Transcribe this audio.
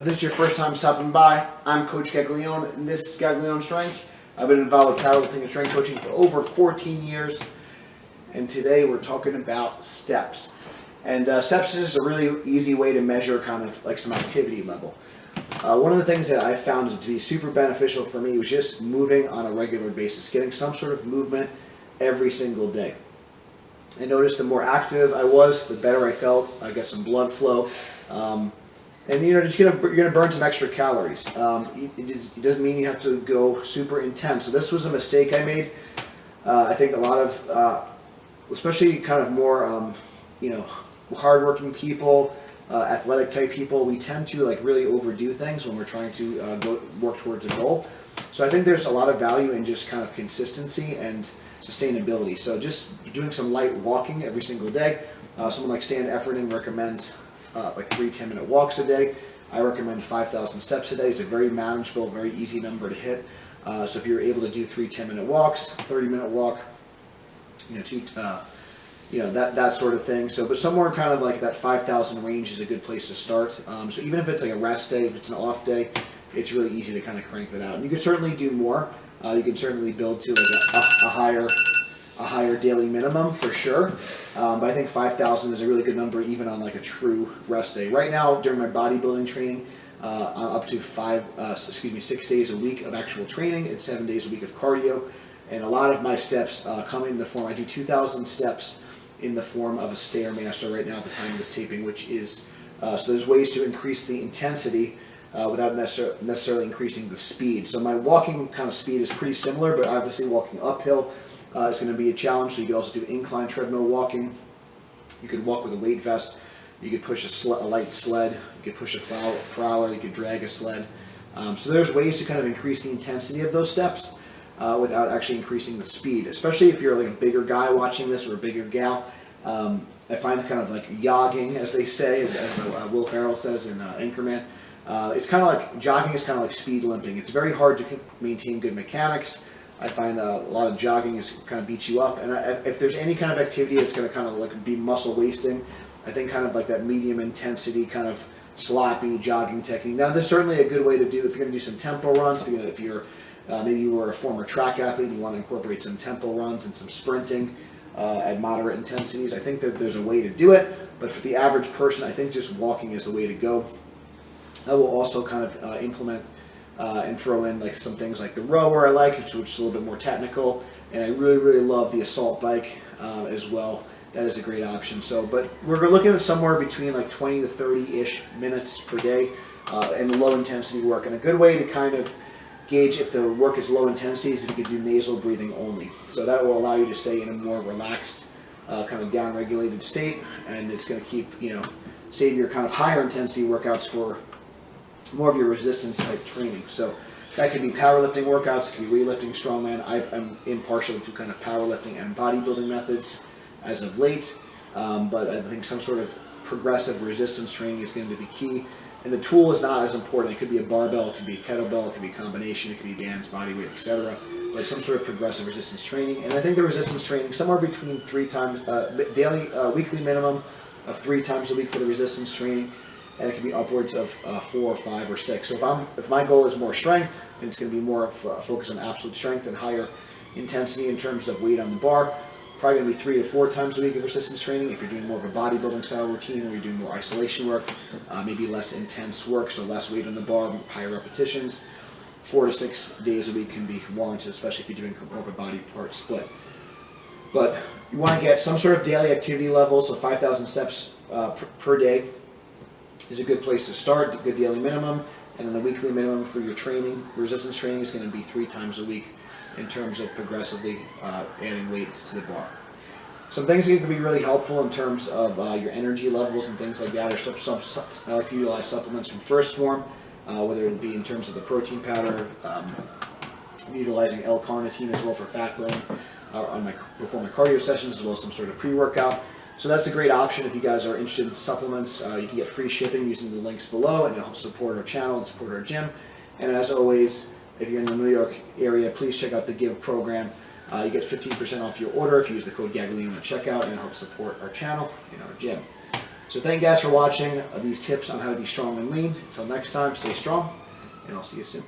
If this is your first time stopping by, I'm Coach Gaglione, and this is Gaglione Strength. I've been involved with powerlifting and strength coaching for over 14 years, and today we're talking about steps. And steps is just a really easy way to measure kind of like some activity level. One of the things that I found to be super beneficial for me was just moving on a regular basis, getting some sort of movement every single day. I noticed the more active I was, the better I felt. I got some blood flow. And you're gonna burn some extra calories. It doesn't mean you have to go super intense. So this was a mistake I made. I think a lot of, especially kind of more, hardworking people, athletic type people, we tend to like really overdo things when we're trying to work towards a goal. So I think there's a lot of value in just kind of consistency and sustainability. So just doing some light walking every single day. Someone like Stan Efforting recommends like 3 10-minute walks a day. I recommend 5,000 steps a day. It's a very manageable, very easy number to hit. So if you're able to do 3 10-minute walks, 30-minute walk, that sort of thing. So, but somewhere kind of like that 5,000 range is a good place to start. So even if it's like a rest day, if it's an off day, it's really easy to kind of crank that out. And you can certainly do more. You can certainly build to like a higher daily minimum for sure. But I think 5,000 is a really good number even on like a true rest day. Right now during my bodybuilding training, I'm up to 6 days a week of actual training and 7 days a week of cardio. And a lot of my steps come in the form, I do 2,000 steps in the form of a Stairmaster right now at the time of this taping, which is, so there's ways to increase the intensity without necessarily increasing the speed. So my walking kind of speed is pretty similar, but obviously walking uphill is going to be a challenge. So you could also do incline treadmill walking. You could walk with a weight vest. You could push a light sled. You could push a prowler. You could drag a sled. So there's ways to kind of increase the intensity of those steps without actually increasing the speed, especially if you're like a bigger guy watching this or a bigger gal. I find kind of like jogging, as they say, as Will Ferrell says in Anchorman. It's kind of like jogging is kind of like speed limping. It's very hard to maintain good mechanics. I find a lot of jogging is kind of beats you up. And if there's any kind of activity that's going to kind of like be muscle wasting, I think kind of like that medium intensity kind of sloppy jogging technique. Now, there's certainly a good way to do if you're going to do some tempo runs. If you're maybe you were a former track athlete and you want to incorporate some tempo runs and some sprinting at moderate intensities, I think that there's a way to do it. But for the average person, I think just walking is the way to go. I will also kind of implement and throw in like some things like the rower I like, which is a little bit more technical, and I really love the assault bike as well. That is a great option. So, but we're looking at somewhere between like 20 to 30-ish minutes per day and low intensity work. And a good way to kind of gauge if the work is low intensity is if you can do nasal breathing only. So that will allow you to stay in a more relaxed, kind of down-regulated state, and it's going to keep, save your kind of higher intensity workouts for more of your resistance type training. So that could be powerlifting workouts, it could be weightlifting, strongman. I'm impartial to kind of powerlifting and bodybuilding methods as of late, but I think some sort of progressive resistance training is going to be key. And the tool is not as important. It could be a barbell, it could be a kettlebell, it could be a combination, it could be bands, body weight, etc. But some sort of progressive resistance training. And I think the resistance training somewhere between 3 times weekly minimum of 3 times a week for the resistance training. And it can be upwards of 4 or 5 or 6. So if my goal is more strength, and it's going to be more of a focus on absolute strength and higher intensity in terms of weight on the bar, probably going to be 3 to 4 times a week of resistance training. If you're doing more of a bodybuilding style routine, or you're doing more isolation work, maybe less intense work, so less weight on the bar, higher repetitions, 4 to 6 days a week can be warranted, especially if you're doing more of a body part split. But you want to get some sort of daily activity level, so 5,000 steps per day is a good place to start, a good daily minimum, and then a weekly minimum for your training. Resistance training is going to be 3 times a week in terms of progressively adding weight to the bar. Some things that can be really helpful in terms of your energy levels and things like that are I like to utilize supplements from First Form, whether it be in terms of the protein powder, utilizing L-carnitine as well for fat burning before my cardio sessions, as well as some sort of pre-workout. So that's a great option if you guys are interested in supplements. You can get free shipping using the links below, and it'll help support our channel and support our gym. And as always, if you're in the New York area, please check out the Give program. You get 15% off your order if you use the code Gaglione at checkout, and it'll help support our channel and our gym. So thank you guys for watching these tips on how to be strong and lean. Until next time, stay strong, and I'll see you soon.